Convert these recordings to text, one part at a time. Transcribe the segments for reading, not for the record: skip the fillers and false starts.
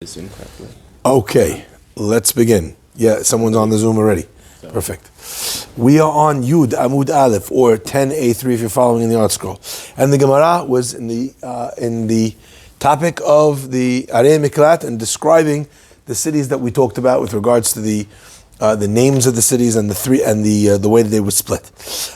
Zoom correctly. Okay, let's begin. Yeah, someone's on the Zoom already. Perfect. We are on Yud Amud Aleph, or 10a3 if you're following in the art scroll. And the Gemara was in the topic of the Arei Miklat and describing the cities that we talked about with regards to the names of the cities and the way that they were split.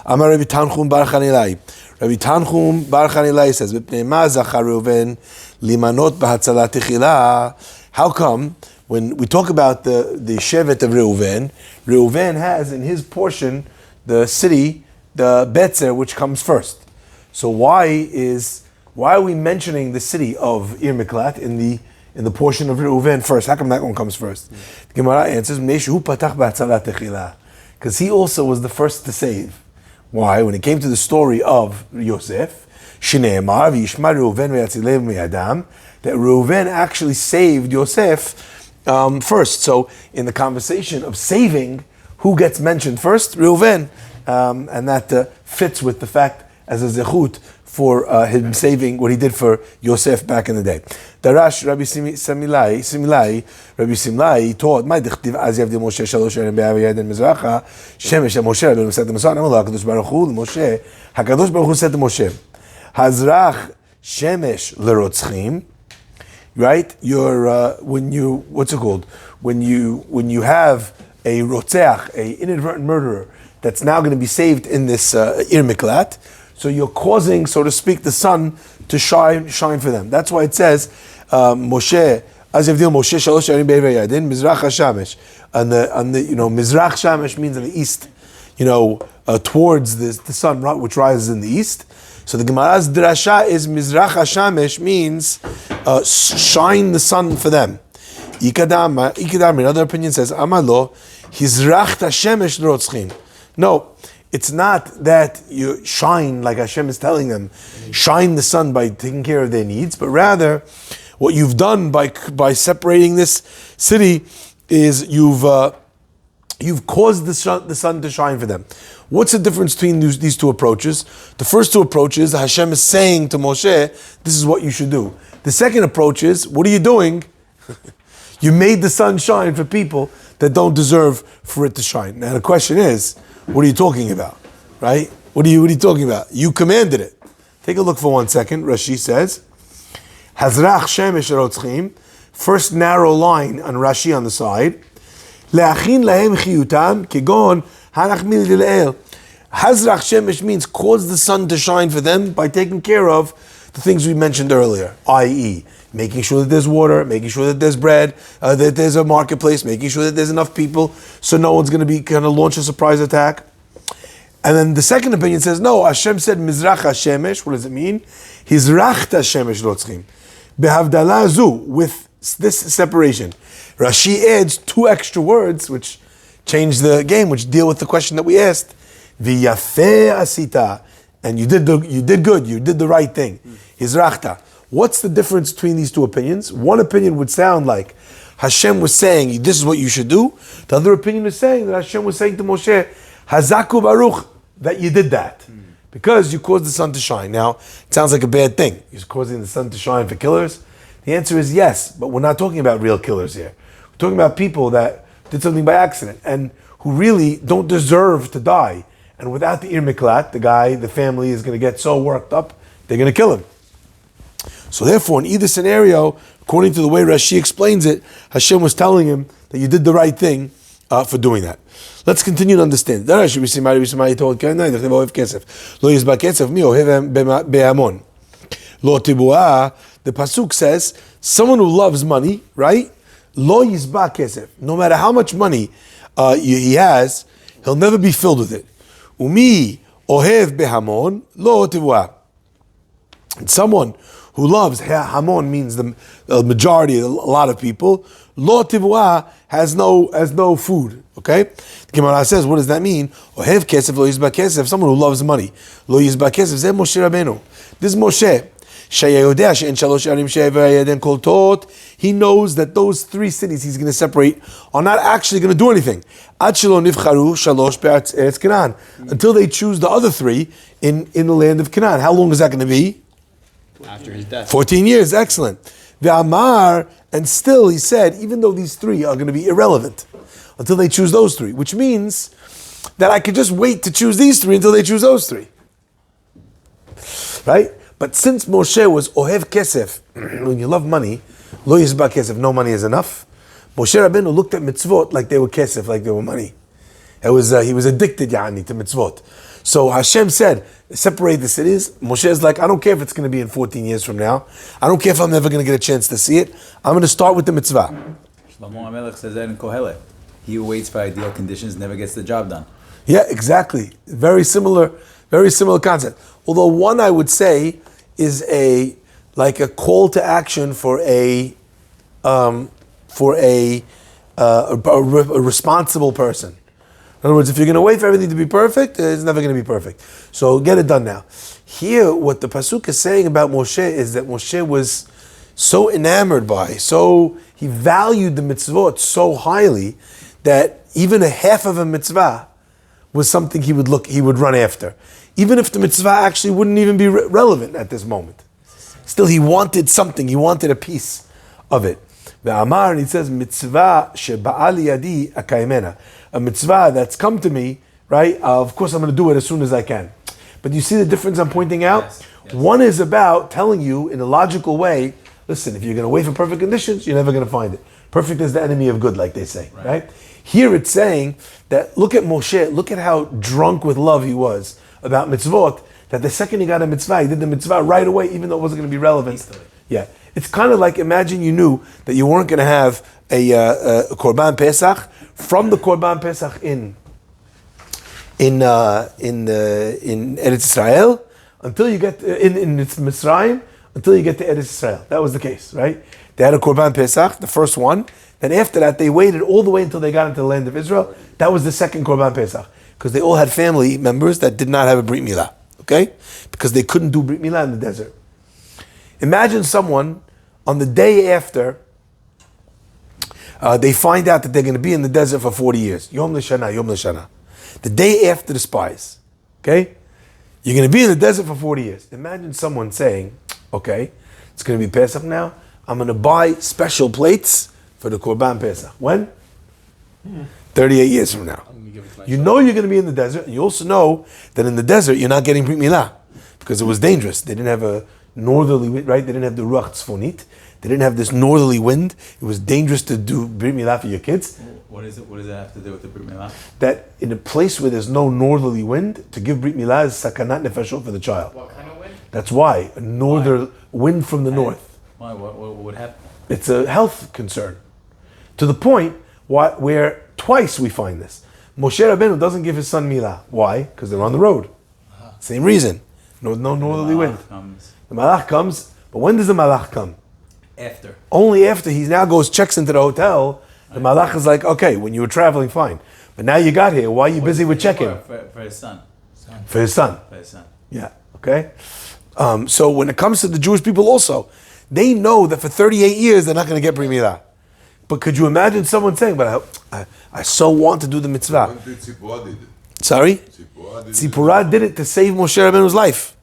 Amar Rabbi Tanchum Bar Chanilai. Rabbi Tanchum Bar Chanilai says, "V'pnei ma zachar Reuven limanot b'hatzalat techila." How come when we talk about the shevet of Reuven has in his portion the city, the Betzer, which comes first? So why are we mentioning the city of Ir Miklat in the portion of Reuven first? How come that one comes first? The Gemara answers, because he also was the first to save. Why? When it came to the story of Yosef, Shneimar v'yishma Reuven v'yatzilev mi'adam, that Reuven actually saved Yosef first. So in the conversation of saving, who gets mentioned first? Reuven. And that fits with the fact as a zechut for him saving what he did for Yosef back in the day. Darash Rabbi Simlai taught, "My dichtiv az yavdi Moshe shalosh erim be'aviyad and mizracha shemesh Moshe Rabbeinu said to Moshe, Amar HaKadosh Baruch Hu Moshe, HaKadosh Baruch Hu said to Moshe, Hazrach shemesh lerotzchim." Right? When you have a rotzeach, a inadvertent murderer that's now going to be saved in this Ir Miklat, so you're causing, so to speak, the sun to shine for them. That's why it says Moshe az yavdil Moshe shalosh erim be'ever yadin mizrach hashamesh. And the mizrach shamesh means in the east, towards the sun, which rises in the east. So the Gemara's drasha is mizrach hashamesh means shine the sun for them. Ikadam, another opinion says amalo hizrach hashemesh rotzchim. No, it's not that you shine like Hashem is telling them, shine the sun by taking care of their needs, but rather what you've done by separating this city is you've caused the sun to shine for them. What's the difference between these two approaches? The first two approaches, Hashem is saying to Moshe, this is what you should do. The second approach is, what are you doing? You made the sun shine for people that don't deserve for it to shine. Now the question is, what are you talking about? Right? What are you talking about? You commanded it. Take a look for 1 second. Rashi says, Hazrach shemesh rotzchim, first narrow line on Rashi on the side. Le'achin lahem chiyutam, kegon hanachmil dil'el. Hazrach shemesh means cause the sun to shine for them by taking care of the things we mentioned earlier, i.e., making sure that there's water, making sure that there's bread, that there's a marketplace, making sure that there's enough people so no one's going to launch a surprise attack. And then the second opinion says, no, Hashem said Mizrach HaShemesh. What does it mean? Hizrach HaShemesh rotzchim. Behavdalah zu, with this separation. Rashi adds 2 extra words which change the game, which deal with the question that we asked. V'yafeh asita. And you did good, you did the right thing. Hizrachta. What's the difference between these two opinions? One opinion would sound like Hashem was saying, this is what you should do. The other opinion is saying that Hashem was saying to Moshe, Hazaku Baruch, that you did that. Because you caused the sun to shine. Now, it sounds like a bad thing. You're causing the sun to shine for killers. The answer is yes, but we're not talking about real killers here. We're talking about people that did something by accident and who really don't deserve to die. And without the Ir Miklat, the family is going to get so worked up, they're going to kill him. So therefore, in either scenario, according to the way Rashi explains it, Hashem was telling him that you did the right thing for doing that. Let's continue to understand. The pasuk says, someone who loves money, right? Lo yizba kesef. No matter how much money he has, he'll never be filled with it. Umi ohev behamon lo tibuah. And someone who loves, hamon means the majority, a lot of people, lo tibuah has no food. Okay? The Gemara says, what does that mean? Ohev kesef lo yizba kesef, someone who loves money. Lo yizba kesef, zeh Moshe Rabbeinu. This is Moshe. He knows that those 3 cities he's going to separate are not actually going to do anything. Until they choose the other 3 in the land of Canaan. How long is that going to be? After his death. 14 years, excellent. Ve'amar, and still he said, even though these three are going to be irrelevant until they choose those three, which means that I could just wait to choose these three until they choose those three. Right? But since Moshe was ohev kesef, when you love money, lo yizba kesef, no money is enough. Moshe Rabbeinu looked at mitzvot like they were kesef, like they were money. He was addicted, yani, to mitzvot. So Hashem said, separate the cities. Moshe is like, I don't care if it's going to be in 14 years from now. I don't care if I'm never going to get a chance to see it. I'm going to start with the mitzvah. Shlomo HaMelech says that in Kohelet. He who waits for ideal conditions never gets the job done. Yeah, exactly. Very similar concept. Although one I would say is a call to action for a responsible person. In other words, if you're going to wait for everything to be perfect, it's never going to be perfect. So get it done now. Here, what the pasuk is saying about Moshe is that Moshe was so enamored by, he valued the mitzvot so highly that even a half of a mitzvah was something he would run after. Even if the mitzvah actually wouldn't even be relevant at this moment. Still, he wanted something, he wanted a piece of it. The Amar, and he says, mitzvah sheba'ali yadi akaymena. A mitzvah that's come to me, right? Of course, I'm going to do it as soon as I can. But you see the difference I'm pointing out? Yes. One is about telling you in a logical way, listen, if you're going to wait for perfect conditions, you're never going to find it. Perfect is the enemy of good, like they say, right? Here it's saying that, look at Moshe, look at how drunk with love he was about mitzvot, that the second he got a mitzvah, he did the mitzvah right away, even though it wasn't going to be relevant. Yeah. It's kind of like, imagine you knew that you weren't going to have a Korban Pesach from the Korban Pesach in Eretz Israel until you get in Mitzrayim until you get to Eretz Israel. That was the case, right? They had a Korban Pesach, the first one. Then after that, they waited all the way until they got into the land of Israel. That was the second Korban Pesach, because they all had family members that did not have a Brit Milah, okay? Because they couldn't do Brit Milah in the desert. Imagine someone on the day after they find out that they're going to be in the desert for 40 years. Yom L'Shana, Yom L'Shana. The day after the spies, okay? You're going to be in the desert for 40 years. Imagine someone saying, okay, it's going to be Pesach now. I'm going to buy special plates for the Korban Pesach. When? 38 years from now. You know you're going to be in the desert, and you also know that in the desert you're not getting Brit Milah because it was dangerous. They didn't have a northerly wind, right? They didn't have the Ruach Tzfonit. They didn't have this northerly wind. It was dangerous to do Brit Milah for your kids. What is it? What does that have to do with the Brit Milah? That in a place where there's no northerly wind, to give Brit Milah is sakanat nefeshot for the child. What kind of wind? That's why. A northern wind from the north. Why? What would happen? It's a health concern. To the point where twice we find this. Moshe Rabbeinu doesn't give his son Milah. Why? Because they're on the road. Same reason. No northerly wind. The Malach comes, but when does the Malach come? After. Only after he now checks into the hotel. The Malach is like, okay, when you were traveling, fine. But now you got here, why are you busy with checking? For his son. For his son. For his son. Yeah, okay? So when it comes to the Jewish people also, they know that for 38 years they're not going to get Brit Milah. But could you imagine someone saying, but I so want to do the mitzvah. Sorry? Tzipporah did it to save Moshe Rabbeinu's life.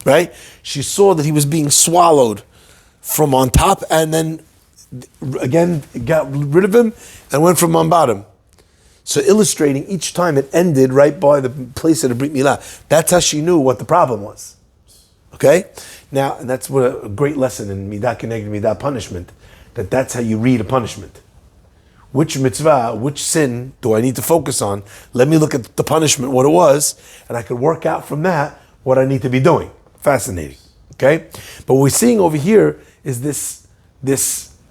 Right? She saw that he was being swallowed from on top and then again got rid of him and went from on bottom. So illustrating each time it ended right by the place of the Brit Milah. That's how she knew what the problem was. Okay? Now, and that's what a great lesson in Midah Keneged Midah punishment, that's how you read a punishment. Which mitzvah, which sin do I need to focus on? Let me look at the punishment, what it was, and I could work out from that what I need to be doing. Fascinating. Okay? But what we're seeing over here is this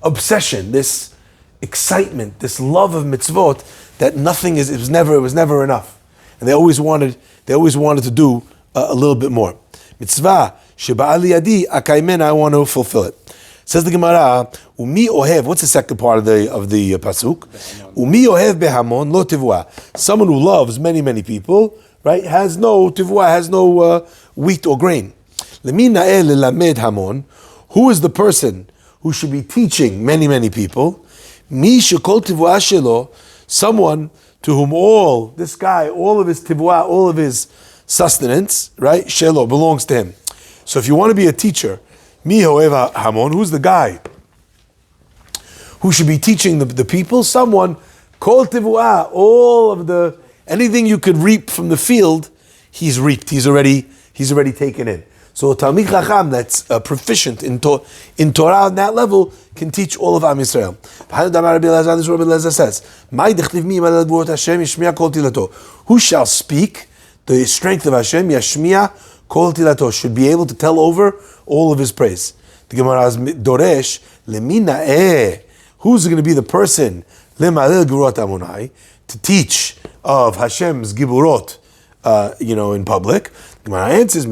obsession, this excitement, this love of mitzvot that it was never enough. And they always wanted to do a little bit more. Mitzvah sheba'ali yadi akaymena, I want to fulfill it. Says the Gemara, Umi ohev, what's the second part of the pasuk? Umi ohev behamon lo tivua. Someone who loves many people, right, has no tivua, has no wheat or grain. Lemi na'eh lelamed hamon. Who is the person who should be teaching many people? Mi shekol tivua shelo, someone to whom all of his tivua, all of his sustenance, right, shelo, belongs to him. So if you want to be a teacher, Mi ho'eva hamon. Who's the guy who should be teaching the people? Someone, kol tivuah, all of anything you could reap from the field, he's reaped. He's already taken in. So a Talmid Chacham that's proficient in Torah on that level can teach all of Am Yisrael. This is what Rabbi Elazar says. Who shall speak the strength of Hashem? Yashmiya kol tilato, should be able to tell over all of his praise. The Gemara is Doresh lemina. Who's going to be the person lemalil gurot amonai to teach of Hashem's giburot, in public? Gemara answers,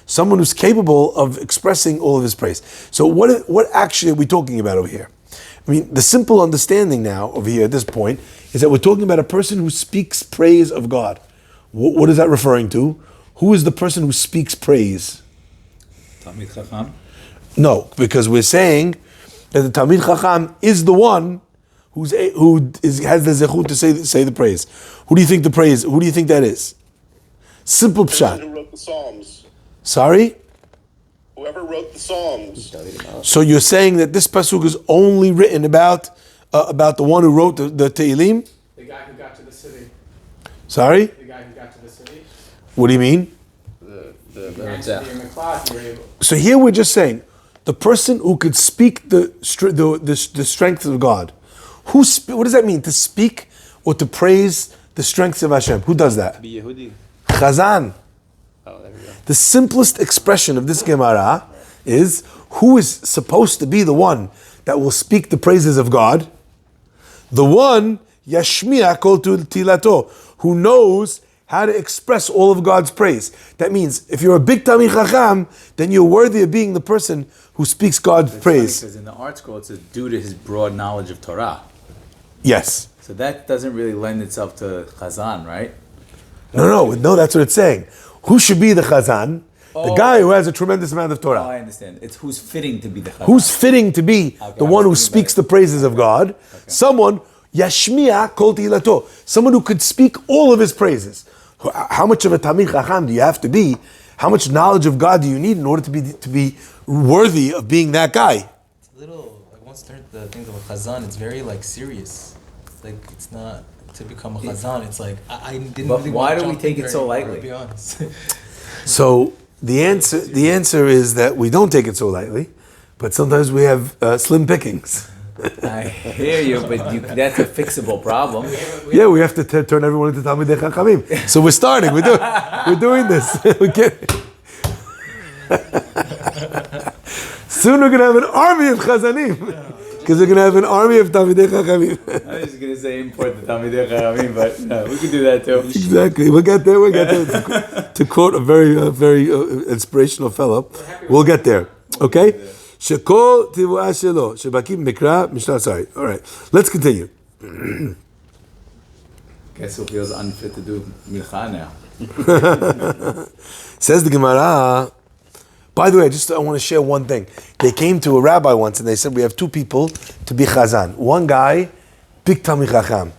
someone who's capable of expressing all of his praise. So what actually are we talking about over here? I mean, the simple understanding now over here at this point is that we're talking about a person who speaks praise of God. What is that referring to? Who is the person who speaks praise? Talmid Chacham? No, because we're saying that the Talmid Chacham is the one has the zechut to say the praise. Who do you think that is? Simple pshat. Who wrote the Psalms? Sorry? Whoever wrote the Psalms. So you're saying that this pasuk is only written about the one who wrote the Tehillim? The guy who got to the city. Sorry? The guy who got to the city. What do you mean? So here we're just saying the person who could speak the strength of God. What does that mean? To speak or to praise the strengths of Hashem? Who does that? Be Yehudi. Chazan. Oh, there we go. The simplest expression of this Gemara is who is supposed to be the one that will speak the praises of God? The one, Yashmiya kol tilato, who knows how to express all of God's praise. That means if you're a big Talmid Chacham, then you're worthy of being the person who speaks God's praise. Because in the art scroll it says due to his broad knowledge of Torah. Yes. So that doesn't really lend itself to Chazan, right? No, that's what it's saying. Who should be the Chazan? The guy who has a tremendous amount of Oh, Torah. I understand. It's who's fitting to be the Chazan. Who's fitting to be the one who speaks the praises of God? Someone, Yashmiya kol tilato, someone who could speak all of his praises. How much of a Talmid Chacham do you have to be? How much knowledge of God do you need in order to be worthy of being that guy? It's a little, once you start the things of a Chazan, it's very serious. It's not to become a Chazan. It's I didn't But really why want to do we jump take in it so there, lightly? To be honest. So the answer is that we don't take it so lightly, but sometimes we have slim pickings. I hear you, but that's a fixable problem. Yeah, we have to turn everyone into Talmidei Chachamim. So we're starting. We're doing this. Soon we're going to have an army of Chazanim. Because we're going to have an army of Talmidei Chachamim. I was just going to say import the Talmidei Chachamim, but no, we can do that too. Exactly. We'll get there. To quote a very inspirational fellow, we'll get there. Okay? Shekol tivuah shelo. Shebakim mikra mishnah. Sorry. All right. Let's continue. Guess who feels unfit to do milcha now? Says the Gemara. By the way, I want to share one thing. They came to a rabbi once and they said, we have two people to be chazan. One guy, big Talmid Chacham,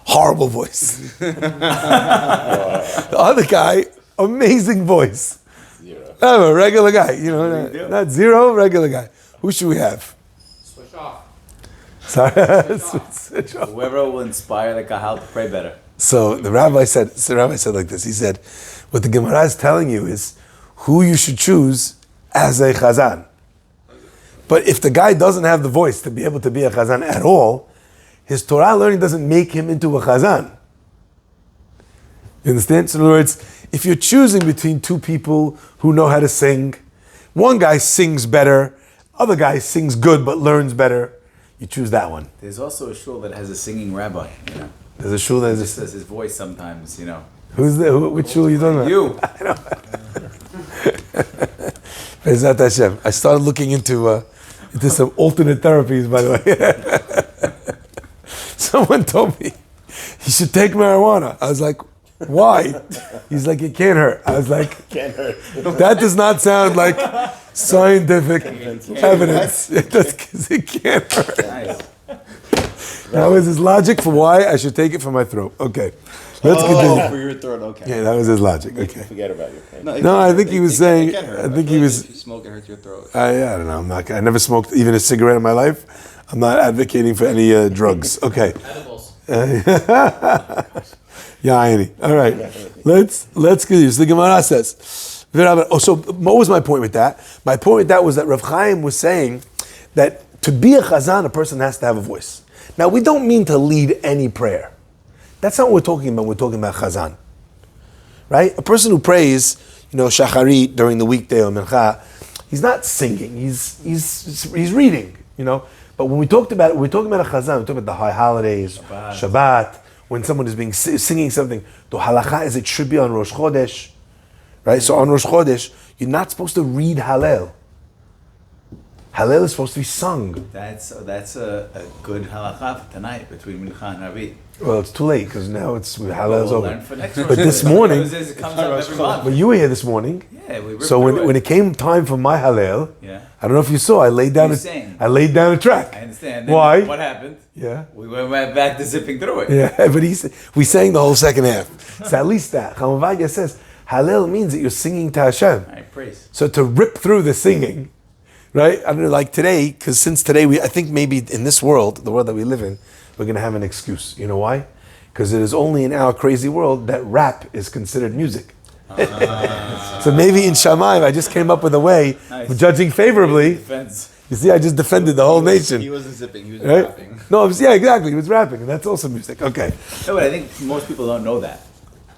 horrible voice. The other guy, amazing voice. I'm a regular guy, not zero, regular guy. Who should we have? Switch off. Sorry, switch off. Whoever will inspire the kahal to pray better. So the rabbi said like this. He said, what the Gemara is telling you is who you should choose as a chazan. But if the guy doesn't have the voice to be able to be a chazan at all, his Torah learning doesn't make him into a chazan. You understand? So in other words, if you're choosing between two people who know how to sing, one guy sings better, other guy sings good but learns better, you choose that one. There's also a shul that has a singing rabbi. There's a shul that Just is says his voice sometimes, Who's there? Which shul are you talking about? You. Bezat Hashem. I started looking into some alternate therapies, by the way. Someone told me you should take marijuana. I was like, why? He's like, it can't hurt. I was like, Can't hurt. that does not sound like scientific evidence. It can't hurt. Nice. That was his logic for why I should take it for my throat. Okay, let's continue. for your throat, okay. Yeah, that was his logic. Okay. Forget about it. Okay? No, I think he was saying. It can hurt. I think he feel like was. If you smoke, it hurts your throat. I don't know. I'm not. I never smoked even a cigarette in my life. I'm not advocating for any drugs. Okay. Edibles. Yeah, all right. Let's continue. So the Gemara says. Oh, so what was my point with that? My point with that was that Rav Chaim was saying that to be a chazan, a person has to have a voice. Now, we don't mean to lead any prayer. That's not what we're talking about. We're talking about chazan, right? A person who prays, shacharit during the weekday or mincha, he's not singing. He's reading, But when we're talking about a chazan, we're talking about the high holidays, Shabbat, when someone is singing something. The halacha is it should be on Rosh Chodesh, right? So on Rosh Chodesh, you're not supposed to read Hallel. Hallel is supposed to be sung. That's a good halacha for tonight between Mincha and Ravi. Well, it's too late because now Hallel's We'll over. learn for next But this morning, it comes up every month. but you were here this morning. Yeah, we ripped So through when it came time for my Hallel, Yeah. I don't know if you saw, I laid down You a sang. track. I understand. Then Why? What happened? Yeah. We went right back to zipping through it. Yeah, but we sang the whole second half. So at least that. Chamavadia says, Hallel means that you're singing to Hashem. All right, praise. So to rip through the singing, right? I don't know, like today, because since today, I think maybe in this world, the world that we live in, we're going to have an excuse. You know why? Because it is only in our crazy world that rap is considered music. So maybe in Shamayim, I just came up with a way of judging favorably. Defense. You see, I just defended the whole nation. He wasn't zipping, he was Right? rapping. No, yeah, exactly. He was rapping, and that's also music. Okay. No, but I think most people don't know that.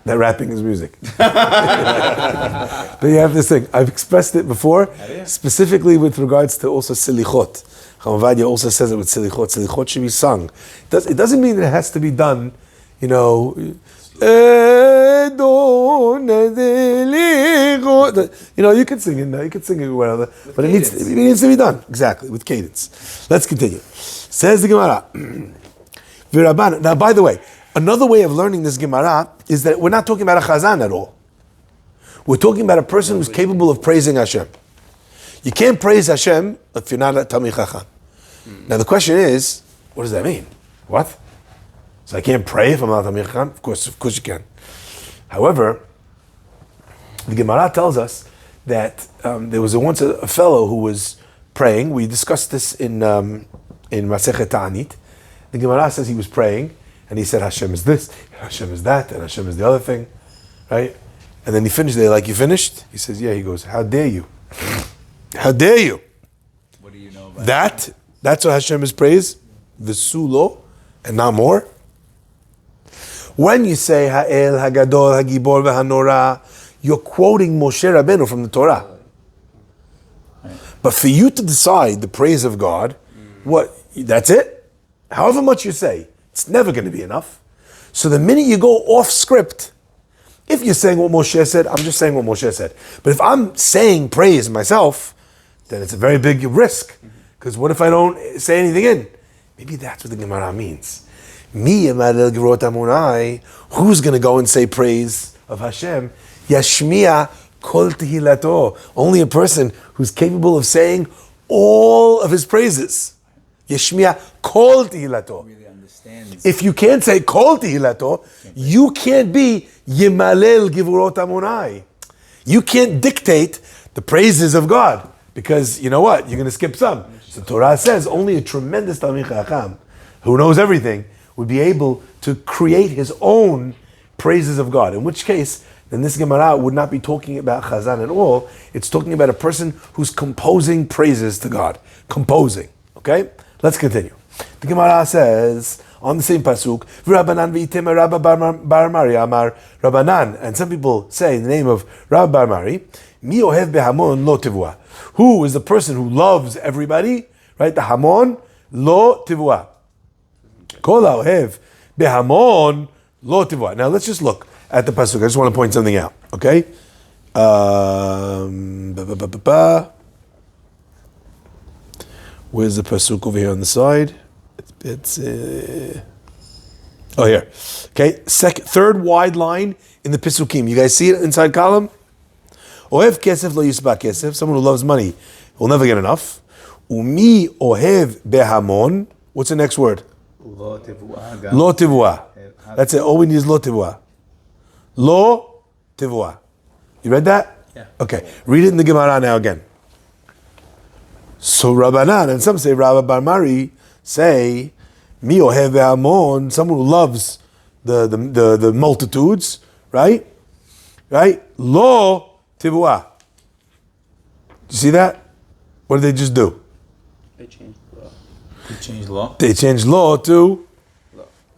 That rapping is music. But you have this thing. I've expressed it before, specifically with regards to also silichot. Chamavadia also says it with silichot. Silichot should be sung. It doesn't mean that it has to be done, you can sing it now, you can sing it whatever, but it needs to be done, exactly, with cadence. Let's continue. Says the Gemara. Now, by the way, another way of learning this Gemara is that we're not talking about a chazan at all. We're talking about a person who's capable of praising Hashem. You can't praise Hashem if you're not a Talmid Chacham. Now the question is, what does that mean? What? So I can't pray if I'm not a Talmid Chacham? Of course you can. However, the Gemara tells us that there was once a fellow who was praying. We discussed this in Masechet Ta'anit. The Gemara says he was praying, and he said, Hashem is this, Hashem is that, and Hashem is the other thing, right? And then he finished, they're like, you finished? He says, yeah. He goes, how dare you? How dare you? What do you know about That's what Hashem is praised, V'sulo, and not more. When you say Ha'el, Hagadol, Hagibor, V'hanora, you're quoting Moshe Rabbeinu from the Torah. But for you to decide the praise of God, that's it? However much you say, it's never going to be enough. So the minute you go off script, if you're saying what Moshe said, I'm just saying what Moshe said. But if I'm saying praise myself, then it's a very big risk. Because what if I don't say anything in? Maybe that's what the Gemara means. Who's going to go and say praise of Hashem? Yashmiya kol tehilato. Only a person who's capable of saying all of his praises. Yashmiya kol tehilato. really understands. If you can't say kol tehilato, you can't be yimalel givurot amonai. You can't dictate the praises of God. Because you know what? You're going to skip some. So Torah says only a tremendous Talmid Chacham, who knows everything, would be able to create his own praises of God. In which case, then this Gemara would not be talking about Chazan at all. It's talking about a person who's composing praises to God. Composing. Okay? Let's continue. The Gemara says, on the same pasuk, Rabbanan v'item Rabba Bar Mari Amar Rabbanan. And some people say in the name of Rabba Bar Mari, Mi ohev behamon lo tivua. Who is the person who loves everybody? Right? The hamon lo tivua. Kol ohev behamon lo tivua. Now let's just look at the pasuk. I just want to point something out. Okay? Where's the pasuk over here on the side? It's oh here. Okay, third wide line in the pisukim. You guys see it inside column? Ohev kesef lo yisba kesef. Someone who loves money will never get enough. Umi ohev behamon. What's the next word? Lo tivua. Lo tivua. That's it. All we need is lo tivua. Lo tivua. You read that? Yeah. Okay. Read it in the Gemara now again. So Rabbanan, and some say Rabba Bar Mari, say, Mi ohev ve'amon, someone who loves the multitudes, right? Right? Lo tivua. You see that? What did they just do? They changed the law. You changed law. They changed lo to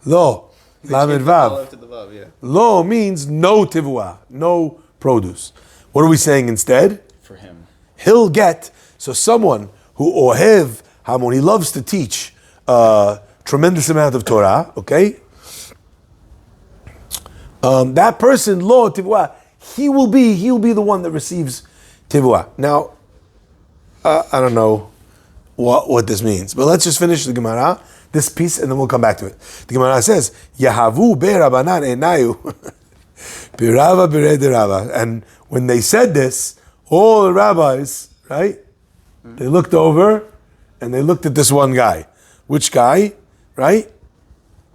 lo. Lamed vav. To the vav, yeah. Lo means no tivua, no produce. What are we saying instead? For him. He'll get, so someone who ohev hamon, he loves to teach a tremendous amount of Torah, okay? That person, lo tivua, he'll be the one that receives tivua. Now, I don't know what this means, but let's just finish the Gemara, this piece, and then we'll come back to it. The Gemara says, Yahavu be Rabbanan enayu, birava bire derava. And when they said this, all the rabbis, right, they looked over and they looked at this one guy. Which guy, right?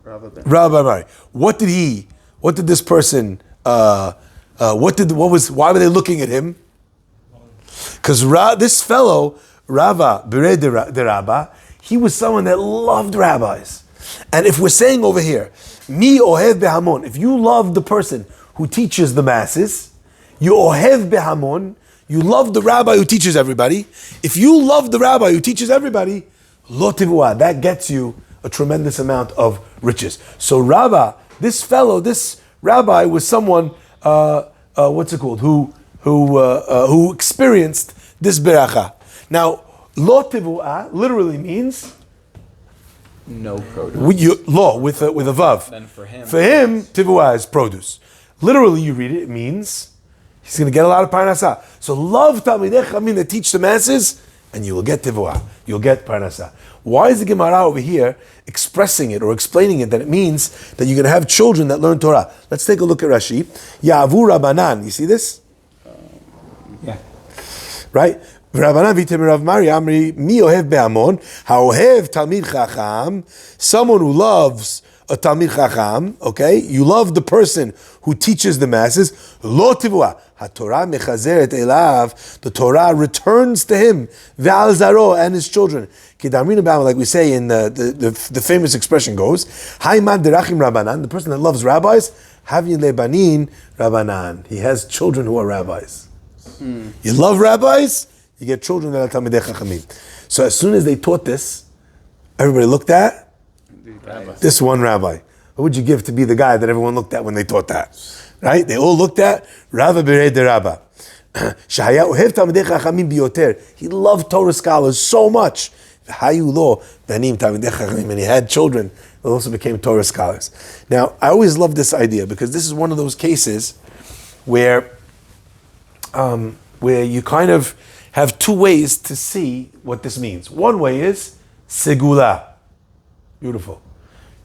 Rabbi Mari. What did this person, why were they looking at him? Because this fellow, Rava Bire de Rabba, he was someone that loved rabbis. And if we're saying over here, Mi ohev behamon, if you love the person who teaches the masses, you ohev behamon, you love the rabbi who teaches everybody. If you love the rabbi who teaches everybody, lo tivua, that gets you a tremendous amount of riches. So Rabba, this fellow, this rabbi was someone, what's it called, who experienced this beracha. Now, lo tivua literally means No produce. Lo with a vav. Then for him, tivua is produce. Literally, you read it, it means he's going to get a lot of parnasa. So love talmidei chachamim that teach the masses, and you will get tivua. You'll get parnasa. Why is the Gemara over here expressing it or explaining it that it means that you're going to have children that learn Torah? Let's take a look at Rashi. Ya'avu Rabbanan. You see this? Yeah. Right? Rabbanan v'tem Rav Mari Amri mi ohev be'amon ha'ohev talmid chacham, someone who loves a talmid chacham, okay? You love the person who teaches the masses. Lo tivua haTorah mechazeret elav, the Torah returns to him ve'al zaro and his children. Kidamrin b'am, like we say in the famous expression goes, Haimad derachim Rabbanan, the person that loves rabbis, havin lebanin Rabbanan. He has children who are rabbis. You love rabbis, you get children that are Talmidei Chachamim. So as soon as they taught this, everybody looked at this one rabbi. What would you give to be the guy that everyone looked at when they taught that? Right? They all looked at Rava Birei de Rabba. Shahaya ohev Talmidei Chachamim biyoter. He loved Torah scholars so much. Hayu lo banim Talmidei Chachamim, and he had children that also became Torah scholars. Now, I always love this idea because this is one of those cases where you kind of have two ways to see what this means. One way is segula. Beautiful.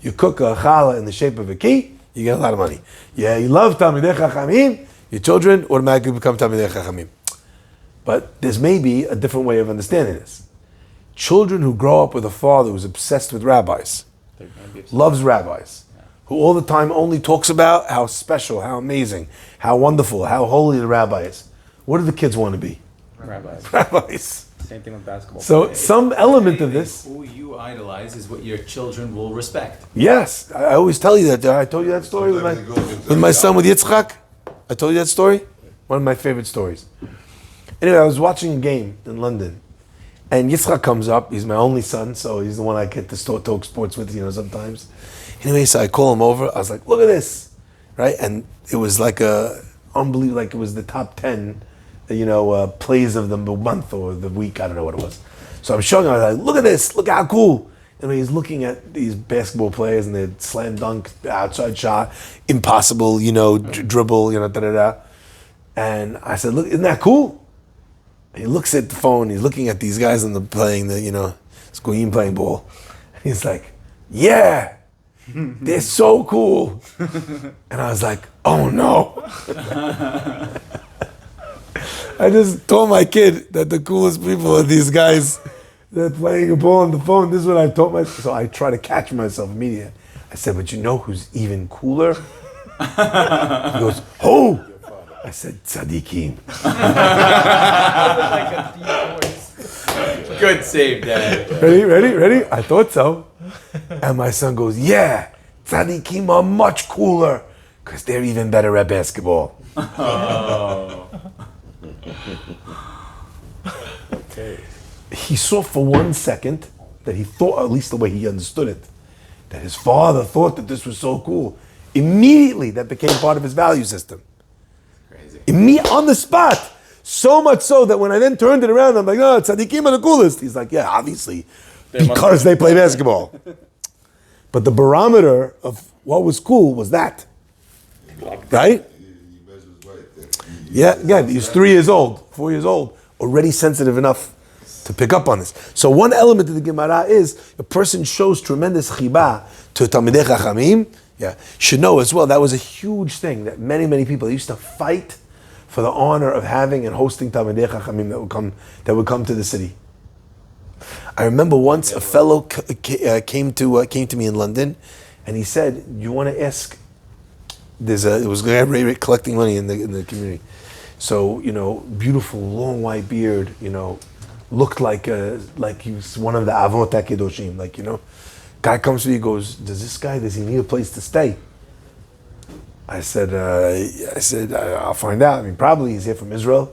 You cook a challah in the shape of a key, you get a lot of money. Yeah, you love Talmidei Chachamim, your children automatically become Talmidei Chachamim. But there's maybe a different way of understanding this. Children who grow up with a father who's obsessed with rabbis, loves rabbis, who all the time only talks about how special, how amazing, how wonderful, how holy the rabbi is. What do the kids want to be? rabbis. Rabbis. Same thing with basketball. So some element of this. Who you idolize is what your children will respect. Yes, I always tell you that. I told you that story with my son with Yitzchak. I told you that story. One of my favorite stories. Anyway, I was watching a game in London, and Yitzchak comes up. He's my only son, so he's the one I get to talk sports with, sometimes. Anyway, so I call him over. I was like, "Look at this," right? And it was like unbelievable. Like it was the top 10. Plays of the month or the week, I don't know what it was. So I'm showing him, I was like, look at this, look how cool. And he's looking at these basketball players and they slam dunk, outside shot, impossible, dribble, da-da-da. And I said, look, isn't that cool? And he looks at the phone, he's looking at these guys playing playing ball. And he's like, yeah, they're so cool. And I was like, oh no. I just told my kid that the coolest people are these guys They're playing a ball on the phone. This is what I taught myself. So I try to catch myself immediately. I said, but you know who's even cooler? He goes, who? I said, tzaddikim. Good save, Dad. Ready? I thought so. And my son goes, yeah, tzaddikim are much cooler because they're even better at basketball. Okay. He saw for 1 second that he thought, at least the way he understood it, that his father thought that this was so cool. Immediately, that became part of his value system. Crazy. On the spot. So much so that when I then turned it around, I'm like, oh, tzaddikim are the coolest. He's like, yeah, obviously, because they play basketball. But the barometer of what was cool was that. Right? Yeah, again, he's 3 years old, 4 years old, already sensitive enough to pick up on this. So one element of the Gemara is a person shows tremendous chiba to Talmidei Chachamim. Yeah, should know as well that was a huge thing that many people used to fight for the honor of having and hosting Talmidei Chachamim that would come to the city. I remember once a fellow came to me in London, and he said, "You want to ask?" It was collecting money in the community. So beautiful long white beard, looked like he was one of the Avot HaKedoshim, Guy comes to me, he goes, does he need a place to stay? I said, I'll find out. I mean, probably he's here from Israel.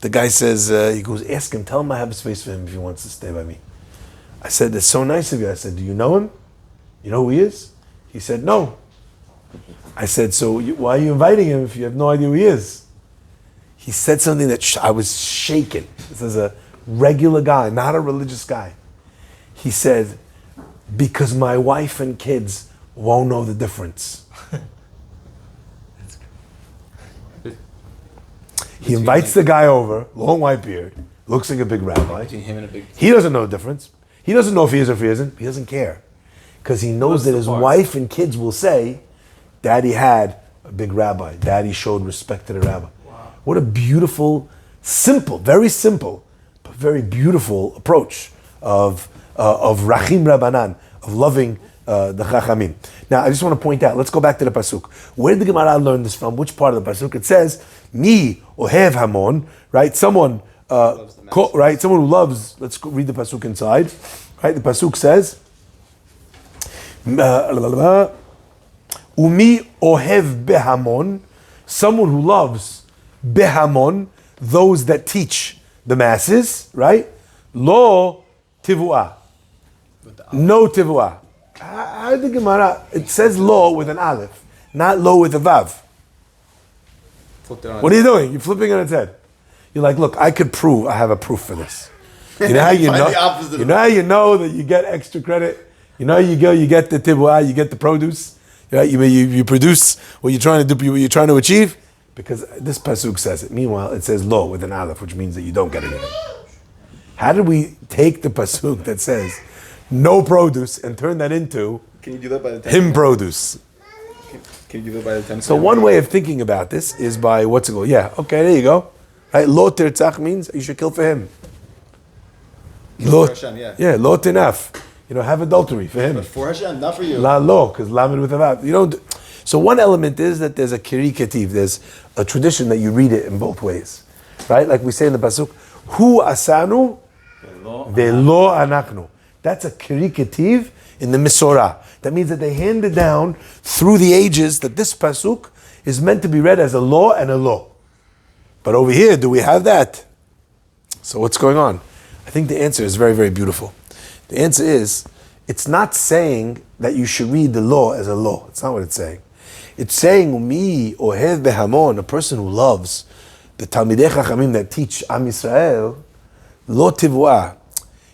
The guy says, he goes, ask him, tell him I have a space for him if he wants to stay by me. I said, that's so nice of you. I said, do you know him? You know who he is? He said, no. I said, so why are you inviting him if you have no idea who he is? He said something that I was shaken. This is a regular guy, not a religious guy. He said, because my wife and kids won't know the difference. He invites the guy over, long white beard, looks like a big rabbi. He doesn't know the difference. He doesn't know if he is or if he isn't. He doesn't care. Because he knows that his wife and kids will say, Daddy had a big rabbi. Daddy showed respect to the rabbi. Wow. What a beautiful, simple, very simple, but very beautiful approach of Rachim Rabbanan, of loving the Chachamim. Now, I just want to point out, let's go back to the Pasuk. Where did the Gemara learn this from? Which part of the Pasuk? It says, Mi ohev hamon, right? Someone who loves, let's go read the Pasuk inside. Right? The Pasuk says, Umi ohev behamon, someone who loves behamon, those that teach the masses, right? Lo tivuah. No tivuah. How did the Gemara? It says lo with an aleph, not lo with a vav. What are you doing? You're flipping on its head. You're like, look, I could prove. I have a proof for this. You know how you know? You know how you know that you get extra credit. You know, you get the tibuah, you get the produce. Right? You produce what you're trying to do, what you're trying to achieve, because this pasuk says it. Meanwhile, it says lo with an aleph, which means that you don't get anything. How did we take the pasuk that says no produce and turn that into Can you do that by the 10th? him produce? Can you do that by the 10th? So one way of thinking about this is by what's it called? Yeah, okay, there you go. Right? Lo tirtzach means you should kill for him. Lo, Hashem, yeah. Yeah, lo tinaf. Have adultery for him. But for Hashem, not for you. La lo, because lamed with a vav. You don't. So one element is that there's a kiri ketiv. There's a tradition that you read it in both ways, right? Like we say in the pasuk, "Hu asanu velo anachnu." That's a kiri ketiv in the Misorah. That means that they handed down through the ages that this pasuk is meant to be read as a law and a law. But over here, do we have that? So what's going on? I think the answer is very, very beautiful. The answer is, it's not saying that you should read the law as a law. It's not what it's saying. It's saying, mi ohev behamon, a person who loves the Talmidei Chachamim that teach Am Yisrael, lo tivuah.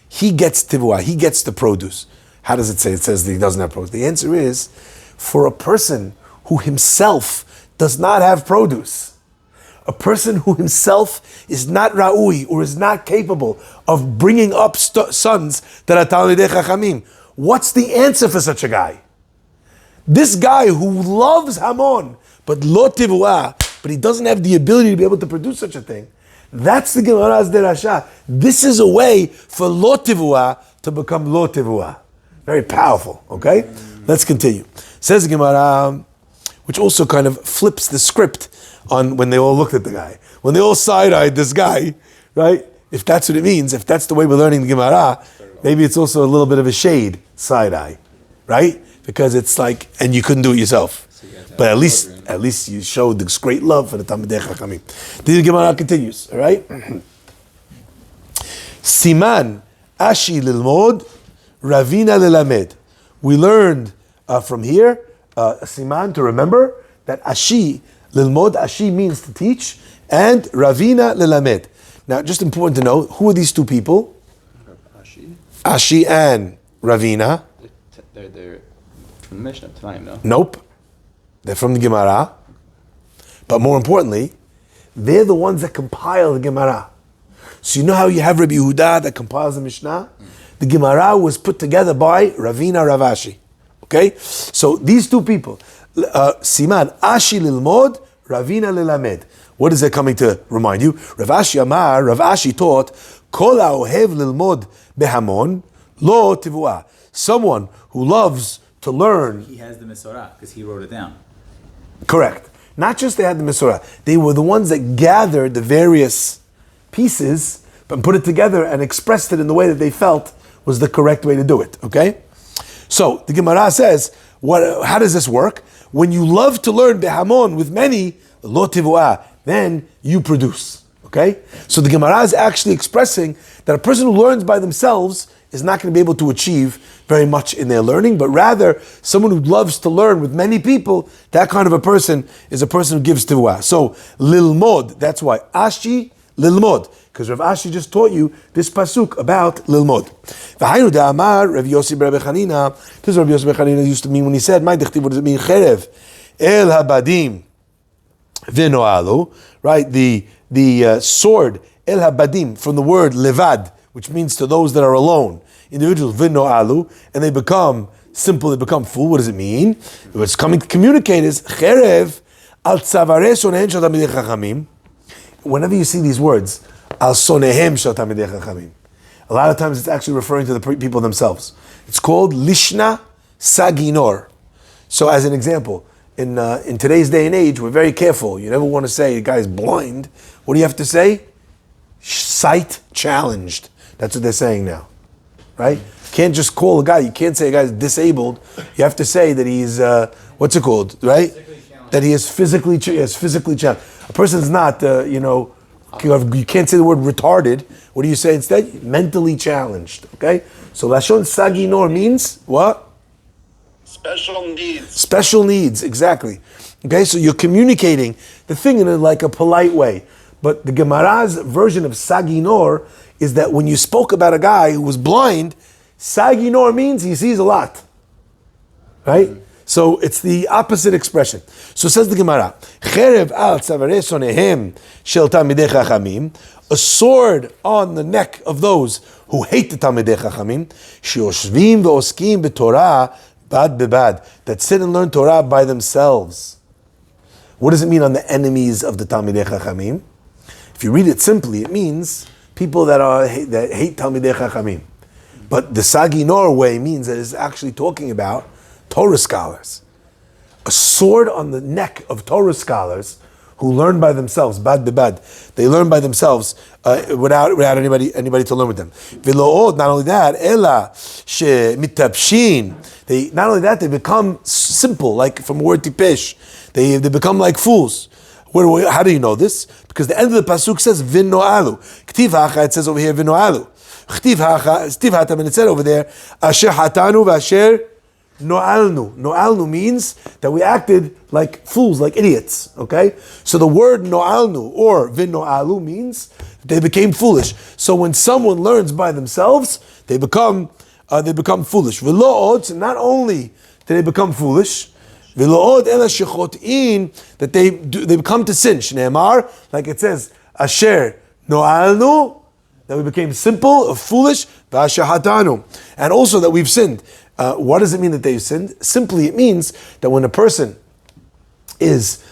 He gets tivuah, he gets the produce. How does it say? It says that he doesn't have produce. The answer is, for a person who himself does not have produce, a person who himself is not ra'ui or is not capable of bringing up sons that are Talmidei Chachamim, what's the answer for such a guy? This guy who loves Hamon, but lo tivuah, but he doesn't have the ability to be able to produce such a thing, That's the Gemara's derasha. This is a way for lo tivua to become lo tivua. Very powerful, okay? Let's continue. Says the Gemara, which also kind of flips the script on when they all looked at the guy. When they all side-eyed this guy, right? If that's what it means, if that's the way we're learning the Gemara, maybe it's also a little bit of a shade side-eye, right? Because it's like, and you couldn't do it yourself. But at least you showed this great love for the Talmidei Chachamim. The Gemara continues, all right? Siman Ashi Lilmod, Ravina Lilamed. We learned from here, Siman, to remember, that Ashi Lilmod, Ashi means to teach, and Ravina Lilamed. Now, just important to know, who are these two people? Ashi and Ravina. They're from the Mishnah tonight, no? Nope. They're from the Gemara. But more importantly, they're the ones that compile the Gemara. So you know how you have Rabbi Yehuda that compiles the Mishnah? The Gemara was put together by Ravina Ravashi. Okay? So these two people, Siman, Ashi Lilmod, Ravina Lilamed. What is that coming to remind you? Ravashi Amar, Ravashi taught, Kol ha'ohev lilmod behamon, lo tivua. Someone who loves to learn. He has the Mesorah because he wrote it down. Correct. Not just they had the Mesorah, they were the ones that gathered the various pieces and put it together and expressed it in the way that they felt was the correct way to do it. Okay? So the Gemara says, how does this work? When you love to learn behamon with many, lo tivuah, then you produce. Okay? So the Gemara is actually expressing that a person who learns by themselves is not going to be able to achieve very much in their learning, but rather someone who loves to learn with many people, that kind of a person is a person who gives tivuah. So lilmod, that's why Ashi lilmod, because Rav Ashi just taught you this pasuk about lilmod. V'haynu da'amar Rav Yossi Bar Bechanina. This is Rav Yossi Bar Bechanina used to mean when he said, "My dechtiv," what does it mean? Cherev el habadim v'noalu, right? The sword el habadim from the word levad, which means to those that are alone. Individuals, v'no'alu, and they become simple, they become full. What does it mean? What's coming to communicate is, cherev al tzavare sonehen shel tamidei chachamim. Whenever you see these words, al sonehem shel tamidei chachamim, a lot of times it's actually referring to the people themselves. It's called lishna saginor. So as an example, in today's day and age, we're very careful. You never want to say a guy's blind. What do you have to say? Sight challenged. That's what they're saying now, right? You can't just call a guy. You can't say a guy's disabled. You have to say that he's what's it called, right? That he is physically challenged. A person's not, you can't say the word retarded. What do you say instead? Mentally challenged. Okay. So lashon saginor means what? Special needs. Special needs, exactly. Okay, so you're communicating the thing in like a polite way. But the Gemara's version of saginor is that when you spoke about a guy who was blind, saginor means he sees a lot. Right? So it's the opposite expression. So says the Gemara, Cherev al tzavare sonehem shel tamidei chachamim, a sword on the neck of those who hate the tamidei chachamim, sheyoshvim ve'oskim b'torah bad bebad, that sit and learn Torah by themselves. What does it mean on the enemies of the tamidei chachamim? If you read it simply, it means people that hate Talmidei Chachamim. But the Saginor way means that it's actually talking about Torah scholars. A sword on the neck of Torah scholars who learn by themselves, bad bebad. They learn by themselves without anybody to learn with them. Not only that, ela she mitapshin. Not only that, they become simple, like from the word tipesh. They become like fools. How do you know this? Because the end of the pasuk says v'no'alu. K'tiv hacha, it says over here v'no'alu. K'tiv hatam, and it said over there asher hatanu v'asher no'alnu. No'alnu means that we acted like fools, like idiots. Okay, so the word no'alnu or v'no'alu means they became foolish. So when someone learns by themselves, they become foolish. V'lo'od, not only do they become foolish, that they become to sin. Shneimar, like it says, Asher no'alnu, that we became simple or foolish, v'asher hatanu, and also that we've sinned. What does it mean that they've sinned? Simply, it means that when a person is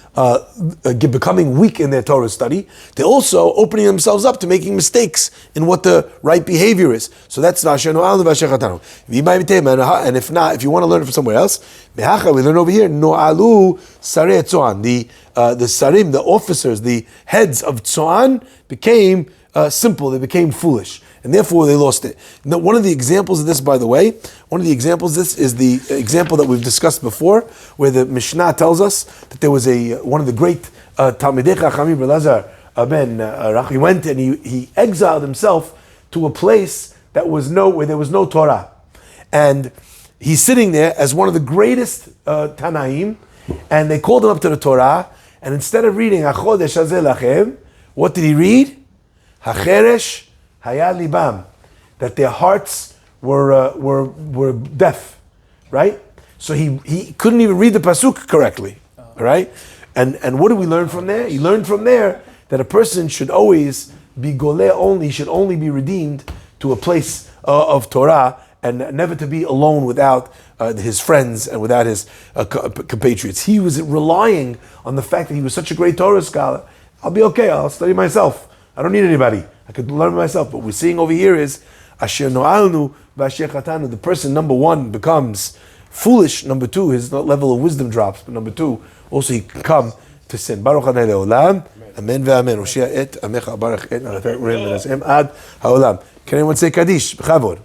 becoming weak in their Torah study. They're also opening themselves up to making mistakes in what the right behavior is. So that's Vasher No'alnu Vasher Chatanu. And if not, if you want to learn it from somewhere else, Mehacha, we learn over here, No'alu Sarei Tzoan. The Sarim, the officers, the heads of Tzoan became simple, they became foolish. And therefore they lost it. Now, one of the examples of this, by the way, this is the example that we've discussed before, where the Mishnah tells us that there was one of the great Talmidei Chachamim, Elazar ben Rachi, went and he exiled himself to a place where there was no Torah. And he's sitting there as one of the greatest Tanaim, and they called him up to the Torah, and instead of reading HaChodesh Hazeh Lachem, what did he read? HaCheresh Haya libam, that their hearts were deaf, right? So he couldn't even read the pasuk correctly, right? And what do we learn from there? He learned from there that a person should always be goleh only, should only be redeemed to a place of Torah, and never to be alone without his friends and without his compatriots. He was relying on the fact that he was such a great Torah scholar. I'll be okay, I'll study myself. I don't need anybody. I could learn myself. What we're seeing over here is Asher No'alnu V'Asher Chatanu. The person, number one, becomes foolish. Number two, his level of wisdom drops. But number two, also he can come to sin. Baruch Adonai Le'olam. Amen ve'amen. Hoshea et amecha barach et naratek urim v'nasem ad ha'olam. Can anyone say Kaddish? B'chavod.